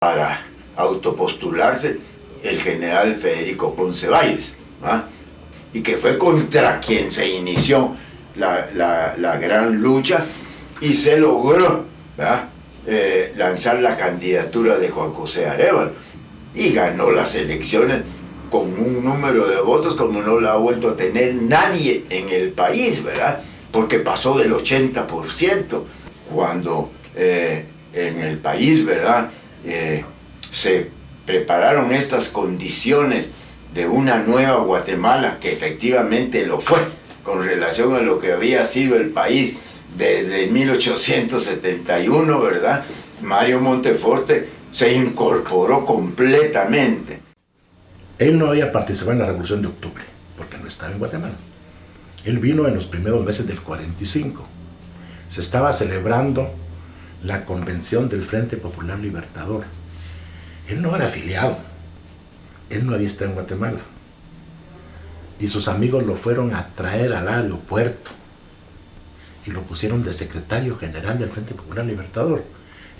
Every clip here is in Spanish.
para autopostularse el general Federico Ponce Valles, ¿ah? Y que fue contra quien se inició la gran lucha y se logró, ¿ah? Lanzar la candidatura de Juan José Arévalo y ganó las elecciones con un número de votos como no la ha vuelto a tener nadie en el país, ¿verdad? Porque pasó del 80% cuando en el país, ¿verdad? Se prepararon estas condiciones de una nueva Guatemala, que efectivamente lo fue, con relación a lo que había sido el país desde 1871, ¿verdad? Mario Monteforte se incorporó completamente. Él no había participado en la Revolución de Octubre, porque no estaba en Guatemala. Él vino en los primeros meses del 45. Se estaba celebrando la convención del Frente Popular Libertador. Él no era afiliado, él no había estado en Guatemala. Y sus amigos lo fueron a traer al aeropuerto y lo pusieron de secretario general del Frente Popular Libertador,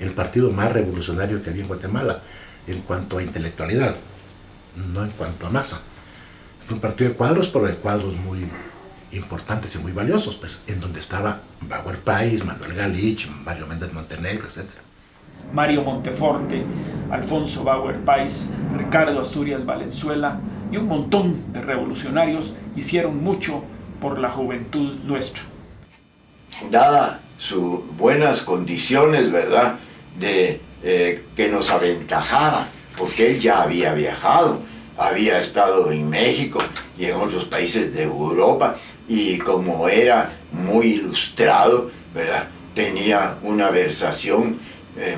el partido más revolucionario que había en Guatemala en cuanto a intelectualidad, no en cuanto a masa. Es un partido de cuadros, pero de cuadros muy importantes y muy valiosos, pues, en donde estaba Bauer Páez, Manuel Galich, Mario Méndez Montenegro, etc. Mario Monteforte, Alfonso Bauer Páez, Ricardo Asturias Valenzuela y un montón de revolucionarios hicieron mucho por la juventud nuestra. Dada sus buenas condiciones, ¿verdad?, de que nos aventajaba, porque él ya había viajado, había estado en México y en otros países de Europa, y como era muy ilustrado, ¿verdad?, tenía una versación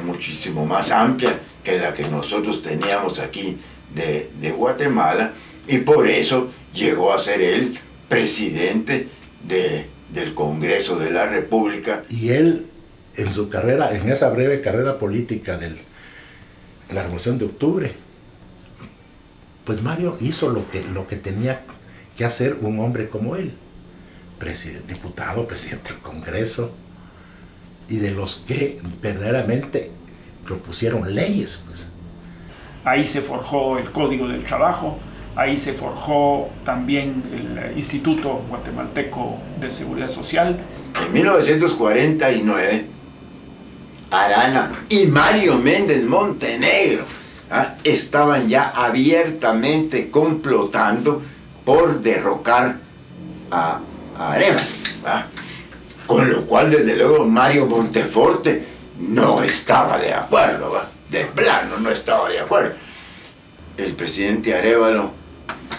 muchísimo más amplia que la que nosotros teníamos aquí de Guatemala, y por eso llegó a ser él presidente del Congreso de la República. Y él, en su carrera, en esa breve carrera política de la Revolución de Octubre, pues Mario hizo lo que tenía que hacer un hombre como él, diputado, presidente del Congreso, y de los que verdaderamente propusieron leyes, pues. Ahí se forjó el Código del Trabajo, ahí se forjó también el Instituto Guatemalteco de Seguridad Social. En 1949, Arana y Mario Méndez Montenegro estaban ya abiertamente complotando por derrocar a Arévalo, con lo cual desde luego Mario Monteforte no estaba de acuerdo, de plano no estaba de acuerdo. El presidente Arévalo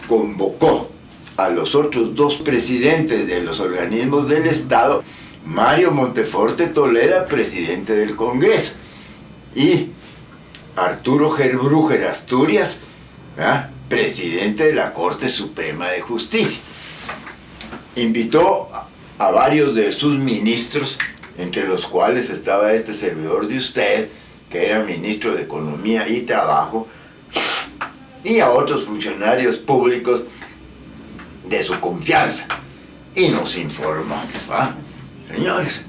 convocó a los otros dos presidentes de los organismos del Estado, Mario Monteforte Toleda, presidente del Congreso, y Arturo Gerbrujer Asturias, presidente de la Corte Suprema de Justicia. Invitó a varios de sus ministros, entre los cuales estaba este servidor de usted, que era ministro de Economía y Trabajo, y a otros funcionarios públicos de su confianza, y nos informó: señores,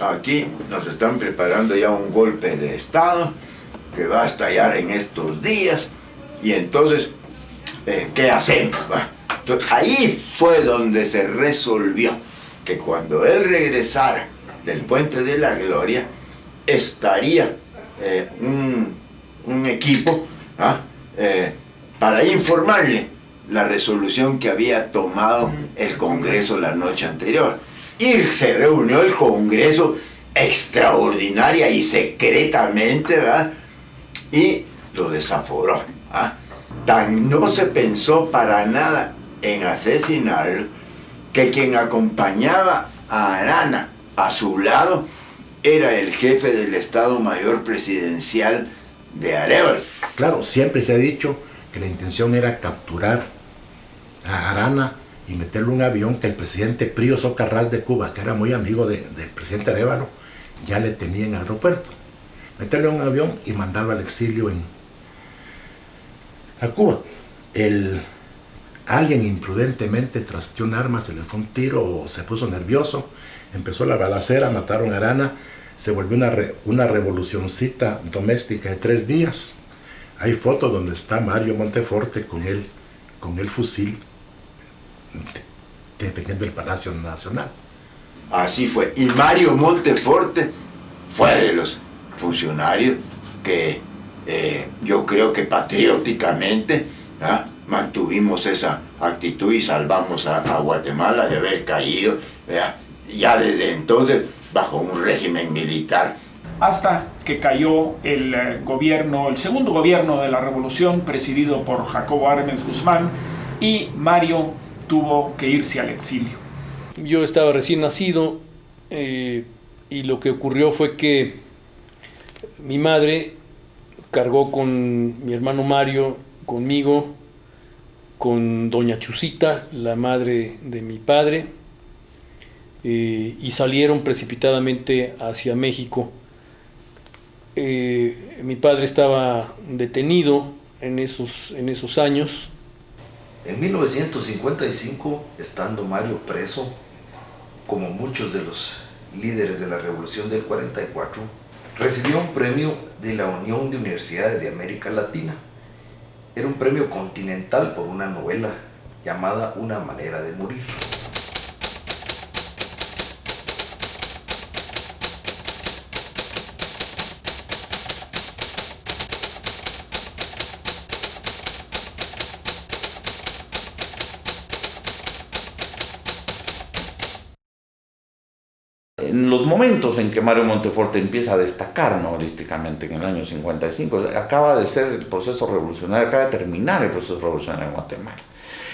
aquí nos están preparando ya un golpe de Estado que va a estallar en estos días, y entonces, ¿qué hacemos? Entonces, ahí fue donde se resolvió que cuando él regresara del Puente de la Gloria, estaría un equipo para informarle la resolución que había tomado el Congreso la noche anterior. Y se reunió el Congreso extraordinaria y secretamente, ¿verdad?, y lo desaforó. Tan no se pensó para nada en asesinarlo, que quien acompañaba a Arana a su lado era el jefe del Estado Mayor Presidencial de Arévalo. Claro, siempre se ha dicho que la intención era capturar a Arana y meterle un avión que el presidente Prío Socarrás de Cuba, que era muy amigo del presidente Arévalo, ya le tenía en el aeropuerto. Meterle un avión y mandarlo al exilio a Cuba. Alguien imprudentemente trasteó un arma, se le fue un tiro o se puso nervioso, empezó la balacera, mataron a Arana, se volvió una revolucioncita doméstica de 3 días. Hay fotos donde está Mario Monteforte con el fusil defendiendo el Palacio Nacional. Así fue. Y Mario Monteforte fue de los funcionarios que yo creo que patrióticamente mantuvimos esa actitud y salvamos a Guatemala de haber caído ya desde entonces bajo un régimen militar. Hasta que cayó el segundo gobierno de la revolución, presidido por Jacobo Arbenz Guzmán, y Mario tuvo que irse al exilio. Yo estaba recién nacido y lo que ocurrió fue que mi madre cargó con mi hermano Mario, conmigo, con doña Chusita, la madre de mi padre, y salieron precipitadamente hacia México. Mi padre estaba detenido en esos años. En 1955, estando Mario preso, como muchos de los líderes de la Revolución del 44, recibió un premio de la Unión de Universidades de América Latina. Era un premio continental por una novela llamada Una manera de morir. En los momentos en que Mario Monteforte empieza a destacar novelísticamente, en el año 55, acaba de ser el proceso revolucionario, acaba de terminar el proceso revolucionario en Guatemala.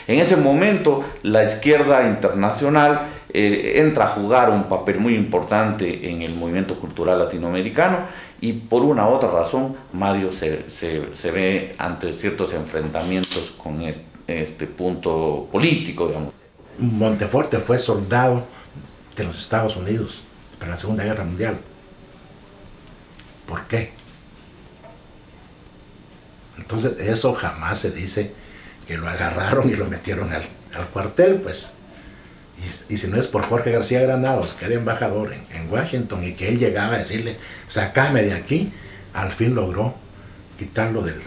En ese momento, la izquierda internacional entra a jugar un papel muy importante en el movimiento cultural latinoamericano y por una u otra razón, Mario se ve ante ciertos enfrentamientos con este punto político, digamos. Monteforte fue soldado de los Estados Unidos para la Segunda Guerra Mundial. ¿Por qué? Entonces eso jamás se dice que lo agarraron y lo metieron al cuartel, pues. Y si no es por Jorge García Granados, que era embajador en Washington, y que él llegaba a decirle, sacame de aquí, al fin logró quitarlo del...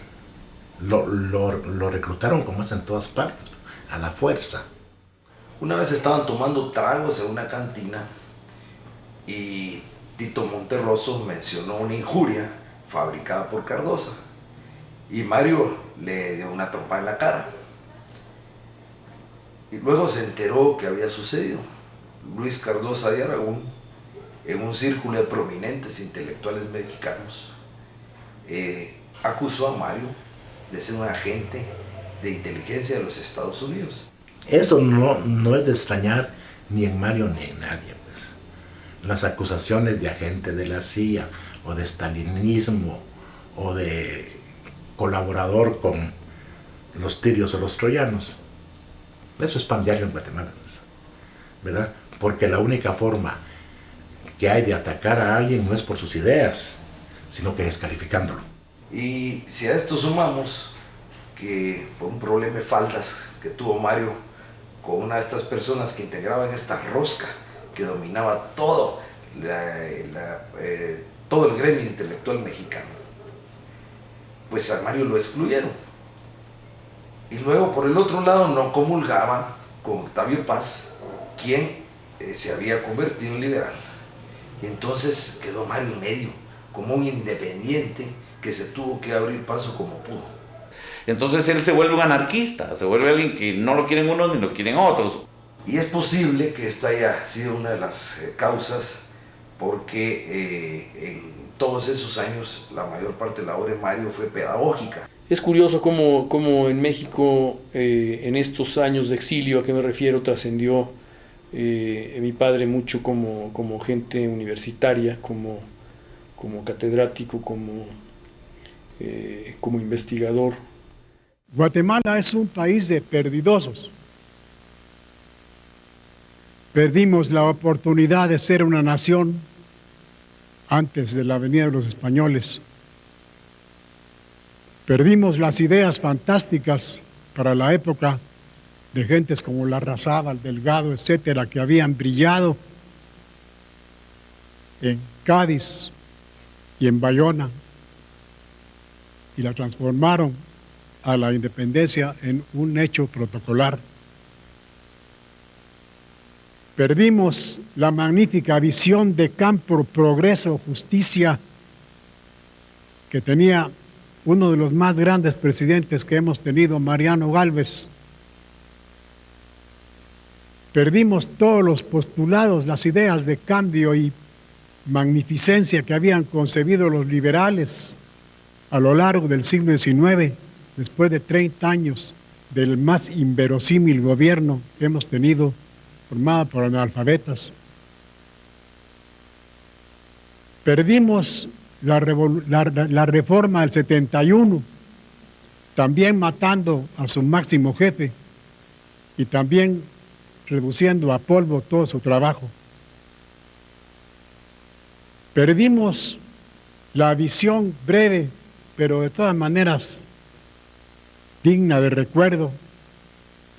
Lo reclutaron, como es en todas partes, a la fuerza. Una vez estaban tomando tragos en una cantina y Tito Monterroso mencionó una injuria fabricada por Cardosa y Mario le dio una trompa en la cara. Y luego se enteró que había sucedido. Luis Cardosa de Aragón, en un círculo de prominentes intelectuales mexicanos, acusó a Mario de ser un agente de inteligencia de los Estados Unidos. Eso no es de extrañar ni en Mario ni en nadie, pues. Las acusaciones de agente de la CIA o de stalinismo o de colaborador con los tirios o los troyanos, eso es pan diario en Guatemala, pues, ¿verdad? Porque la única forma que hay de atacar a alguien no es por sus ideas, sino que descalificándolo. Y si a esto sumamos que por un problema de faldas que tuvo Mario con una de estas personas que integraban esta rosca que dominaba todo el gremio intelectual mexicano, pues a Mario lo excluyeron. Y luego por el otro lado no comulgaba con Octavio Paz, quien se había convertido en liberal. Y entonces quedó Mario en medio, como un independiente que se tuvo que abrir paso como pudo. Entonces él se vuelve un anarquista, se vuelve alguien que no lo quieren unos ni lo quieren otros. Y es posible que esta haya sido una de las causas porque en todos esos años la mayor parte de la obra de Mario fue pedagógica. Es curioso cómo en México, en estos años de exilio, ¿a qué me refiero?, trascendió mi padre mucho como gente universitaria, como catedrático, como investigador. Guatemala es un país de perdidosos. Perdimos la oportunidad de ser una nación antes de la venida de los españoles. Perdimos las ideas fantásticas para la época de gentes como Larrazábal, Delgado, etcétera, que habían brillado en Cádiz y en Bayona, y la transformaron a la independencia en un hecho protocolar. Perdimos la magnífica visión de campo, progreso, justicia que tenía uno de los más grandes presidentes que hemos tenido, Mariano Gálvez. Perdimos todos los postulados, las ideas de cambio y magnificencia que habían concebido los liberales a lo largo del siglo XIX, después de 30 años del más inverosímil gobierno que hemos tenido, formado por analfabetas. Perdimos la reforma del 71, también matando a su máximo jefe y también reduciendo a polvo todo su trabajo. Perdimos la visión breve, pero de todas maneras digna de recuerdo,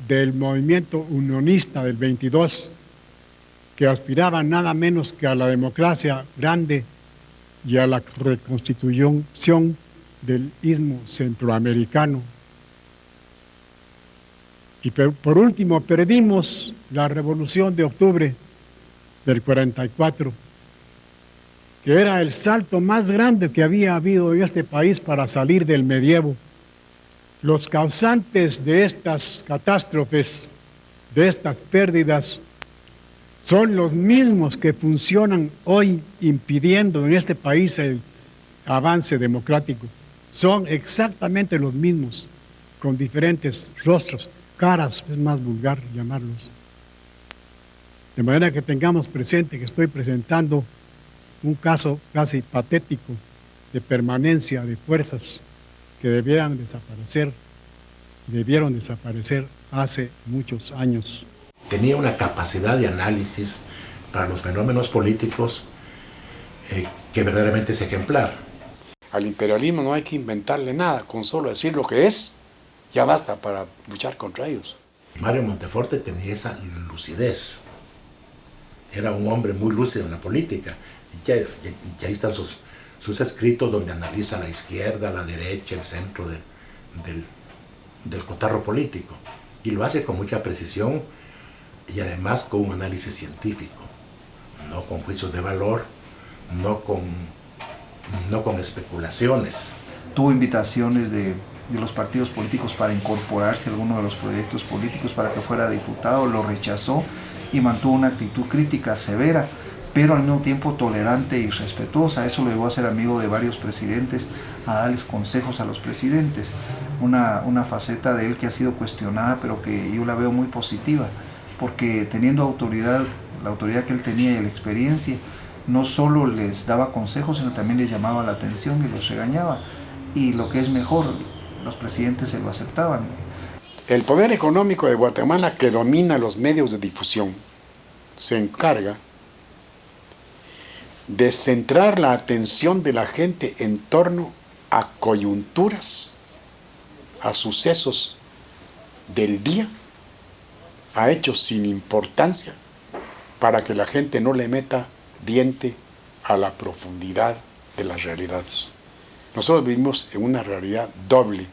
del movimiento unionista del 22, que aspiraba nada menos que a la democracia grande y a la reconstitución del istmo centroamericano. Y por último, perdimos la Revolución de Octubre del 44, que era el salto más grande que había habido en este país para salir del medievo. Los causantes de estas catástrofes, de estas pérdidas, son los mismos que funcionan hoy impidiendo en este país el avance democrático. Son exactamente los mismos, con diferentes rostros, caras, es más vulgar llamarlos. De manera que tengamos presente que estoy presentando un caso casi patético de permanencia de fuerzas que debieron desaparecer hace muchos años. Tenía una capacidad de análisis para los fenómenos políticos que verdaderamente es ejemplar. Al imperialismo no hay que inventarle nada, con solo decir lo que es, ya basta para luchar contra ellos. Mario Monteforte tenía esa lucidez. Era un hombre muy lúcido en la política. Y ahí están sus escritos donde analiza la izquierda, la derecha, el centro del cotarro político. Y lo hace con mucha precisión y además con un análisis científico, no con juicios de valor, no con especulaciones. Tuvo invitaciones de los partidos políticos para incorporarse a alguno de los proyectos políticos para que fuera diputado, lo rechazó y mantuvo una actitud crítica severa, pero al mismo tiempo tolerante y respetuosa. Eso lo llevó a ser amigo de varios presidentes, a darles consejos a los presidentes. Una faceta de él que ha sido cuestionada, pero que yo la veo muy positiva, porque teniendo autoridad, la autoridad que él tenía y la experiencia, no solo les daba consejos, sino también les llamaba la atención y los regañaba. Y lo que es mejor, los presidentes se lo aceptaban. El poder económico de Guatemala, que domina los medios de difusión, se encarga de centrar la atención de la gente en torno a coyunturas, a sucesos del día, a hechos sin importancia, para que la gente no le meta diente a la profundidad de las realidades. Nosotros vivimos en una realidad doble.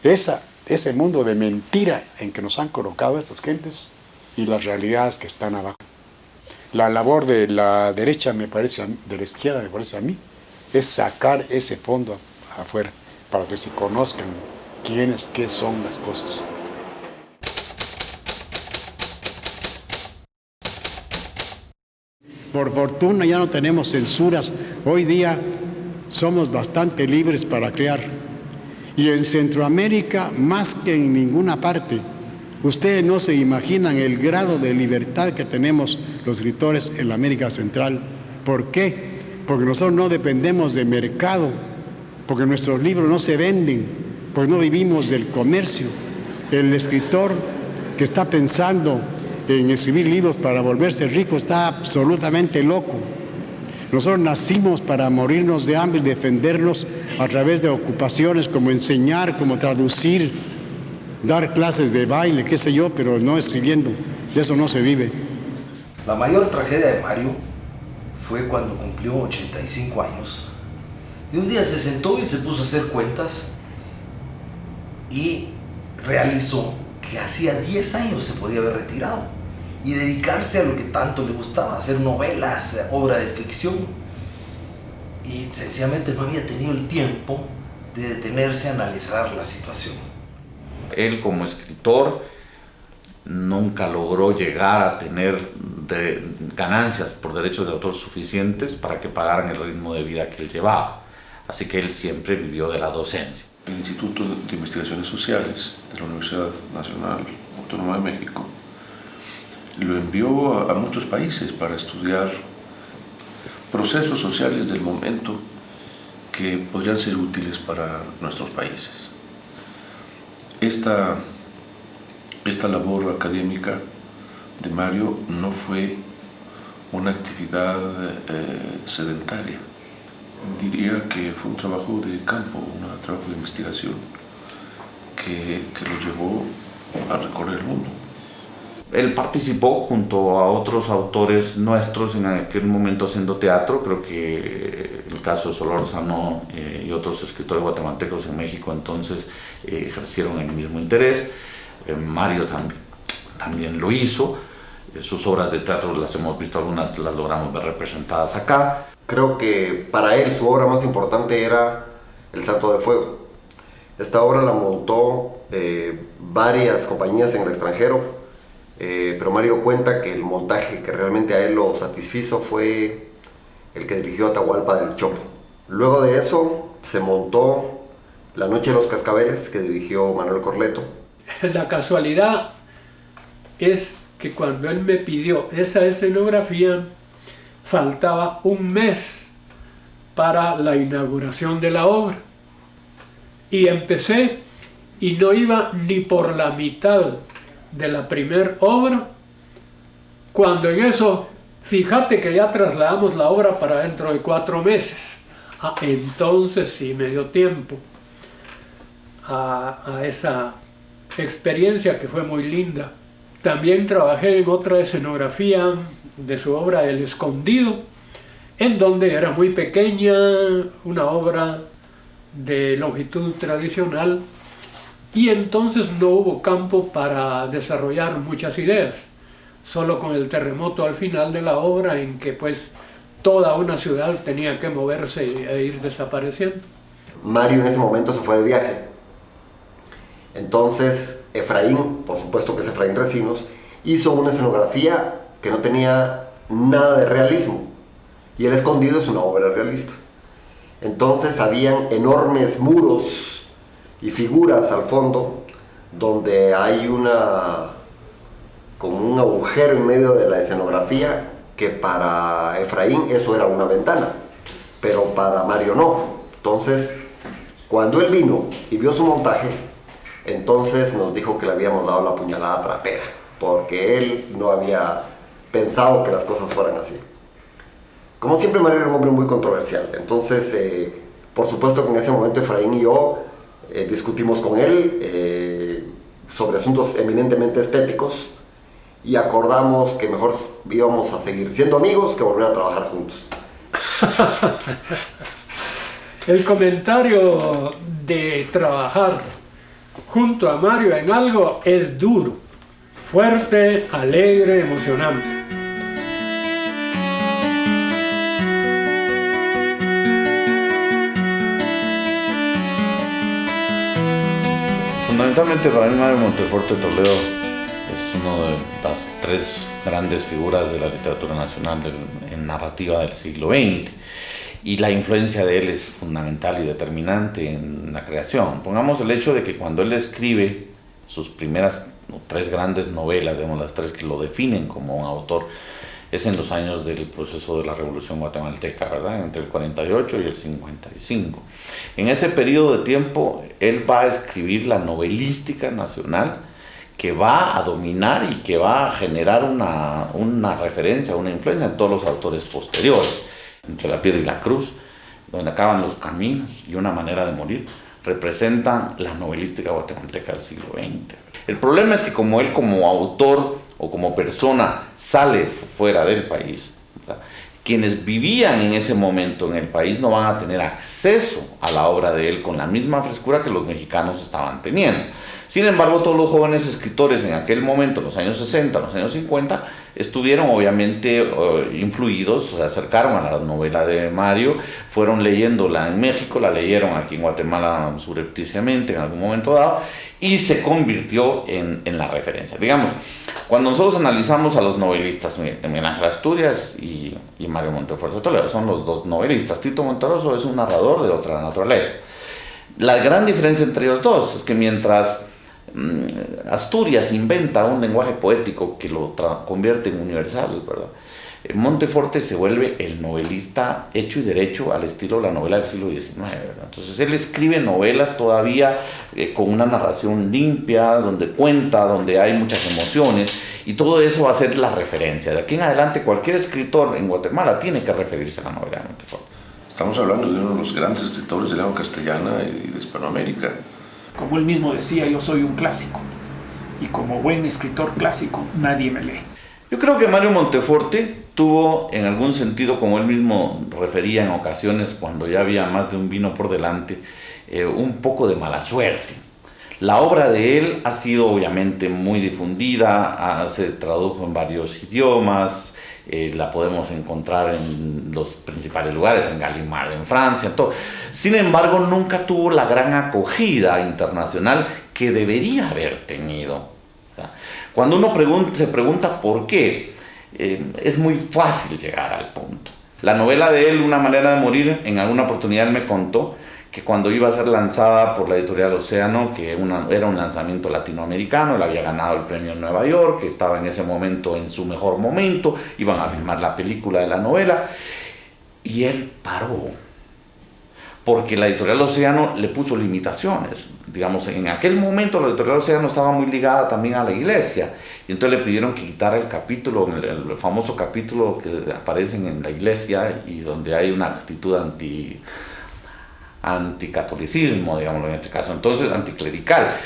Ese mundo de mentira en que nos han colocado estas gentes y las realidades que están abajo. La labor de la derecha, de la izquierda, me parece a mí, es sacar ese fondo afuera, para que se conozcan qué son las cosas. Por fortuna ya no tenemos censuras. Hoy día somos bastante libres para crear. Y en Centroamérica, más que en ninguna parte, ustedes no se imaginan el grado de libertad que tenemos los escritores en la América Central. ¿Por qué? Porque nosotros no dependemos de mercado, porque nuestros libros no se venden, porque no vivimos del comercio. El escritor que está pensando en escribir libros para volverse rico está absolutamente loco. Nosotros nacimos para morirnos de hambre y defendernos a través de ocupaciones como enseñar, como traducir, dar clases de baile, qué sé yo, pero no escribiendo. De eso no se vive. La mayor tragedia de Mario fue cuando cumplió 85 años. Y un día se sentó y se puso a hacer cuentas y realizó que hacía 10 años se podía haber retirado y dedicarse a lo que tanto le gustaba, hacer novelas, obra de ficción. Y sencillamente no había tenido el tiempo de detenerse a analizar la situación. Él como escritor nunca logró llegar a tener ganancias por derechos de autor suficientes para que pagaran el ritmo de vida que él llevaba. Así que él siempre vivió de la docencia. El Instituto de Investigaciones Sociales de la Universidad Nacional Autónoma de México lo envió a muchos países para estudiar procesos sociales del momento que podrían ser útiles para nuestros países. Esta labor académica de Mario no fue una actividad sedentaria. Diría que fue un trabajo de campo, un trabajo de investigación que lo llevó a recorrer el mundo. Él participó junto a otros autores nuestros en aquel momento haciendo teatro. Creo que el caso de Solórzano y otros escritores guatemaltecos en México entonces ejercieron el mismo interés. Mario también lo hizo. Sus obras de teatro las hemos visto, algunas las logramos ver representadas acá. Creo que para él su obra más importante era El Salto de Fuego. Esta obra la montó varias compañías en el extranjero, pero Mario cuenta que el montaje que realmente a él lo satisfizo fue el que dirigió Atahualpa del Chopo. Luego de eso se montó La Noche de los Cascabeles, que dirigió Manuel Corleto. La casualidad es que cuando él me pidió esa escenografía, faltaba un mes para la inauguración de la obra. Y empecé y no iba ni por la mitad de la primera obra, cuando en eso, fíjate que ya trasladamos la obra para dentro de 4 meses. Entonces sí me dio tiempo a esa experiencia que fue muy linda. También trabajé en otra escenografía de su obra El Escondido, en donde era muy pequeña, una obra de longitud tradicional, y entonces no hubo campo para desarrollar muchas ideas, solo con el terremoto al final de la obra en que pues toda una ciudad tenía que moverse e ir desapareciendo. Mario en ese momento se fue de viaje. Entonces Efraín, por supuesto que es Efraín Recinos, hizo una escenografía que no tenía nada de realismo. Y El Escondido es una obra realista. Entonces habían enormes muros y figuras al fondo donde hay como un agujero en medio de la escenografía, que para Efraín eso era una ventana, pero para Mario no. Entonces, cuando él vino y vio su montaje, entonces nos dijo que le habíamos dado la puñalada trapera, porque él no había pensado que las cosas fueran así. Como siempre, Mario era un hombre muy controversial. Entonces, por supuesto que en ese momento Efraín y yo discutimos con él sobre asuntos eminentemente estéticos y acordamos que mejor íbamos a seguir siendo amigos que volver a trabajar juntos. El comentario de trabajar junto a Mario en algo es duro, fuerte, alegre, emocionante. Fundamentalmente para mí Mario Monteforte Toledo es uno de las 3 grandes figuras de la literatura nacional en narrativa del siglo XX, y la influencia de él es fundamental y determinante en la creación. Pongamos el hecho de que cuando él escribe sus primeras 3 grandes novelas, digamos las 3 que lo definen como un autor, es en los años del proceso de la Revolución Guatemalteca, ¿verdad? Entre el 48 y el 55. En ese periodo de tiempo, él va a escribir la novelística nacional que va a dominar y que va a generar una referencia, una influencia en todos los autores posteriores. Entre la piedra y la cruz, donde acaban los caminos y una manera de morir, representan la novelística guatemalteca del siglo XX. El problema es que como él como autor o como persona sale fuera del país, ¿verdad? quienes vivían en ese momento en el país no van a tener acceso a la obra de él con la misma frescura que los mexicanos estaban teniendo. Sin embargo, todos los jóvenes escritores en aquel momento, en los años 60, los años 50, estuvieron obviamente influidos, se acercaron a la novela de Mario, fueron leyéndola en México, la leyeron aquí en Guatemala subrepticiamente en algún momento dado, y se convirtió en la referencia. Digamos, cuando nosotros analizamos a los novelistas, Miguel Ángel Asturias y Mario Montefuerte Toledo, son los dos novelistas. Tito Monterroso es un narrador de otra naturaleza. La gran diferencia entre ellos dos es que mientras Asturias inventa un lenguaje poético que lo convierte en universal, ¿verdad? Monteforte se vuelve el novelista hecho y derecho al estilo de la novela del siglo XIX, ¿verdad? Entonces él escribe novelas todavía con una narración limpia, donde cuenta, donde hay muchas emociones, y todo eso va a ser la referencia. De aquí en adelante cualquier escritor en Guatemala tiene que referirse a la novela de Monteforte. Estamos hablando de uno de los grandes escritores de lengua castellana y de Hispanoamérica. Como él mismo decía, yo soy un clásico, y como buen escritor clásico, nadie me lee. Yo creo que Mario Monteforte tuvo, en algún sentido, como él mismo refería en ocasiones, cuando ya había más de un vino por delante, un poco de mala suerte. La obra de él ha sido obviamente muy difundida, se tradujo en varios idiomas, la podemos encontrar en los principales lugares, en Gallimard, en Francia, todo. Sin embargo, nunca tuvo la gran acogida internacional que debería haber tenido. Cuando uno se pregunta por qué, es muy fácil llegar al punto. La novela de él, Una manera de morir, en alguna oportunidad me contó que cuando iba a ser lanzada por la editorial Océano, que era un lanzamiento latinoamericano, él había ganado el premio en Nueva York, que estaba en ese momento en su mejor momento, iban a filmar la película de la novela, y él paró, porque la editorial Océano le puso limitaciones. Digamos, en aquel momento la editorial Océano estaba muy ligada también a la iglesia, y entonces le pidieron que quitara el capítulo, el famoso capítulo que aparecen en la iglesia y donde hay una actitud anticatolicismo, digámoslo en este caso, entonces anticlerical.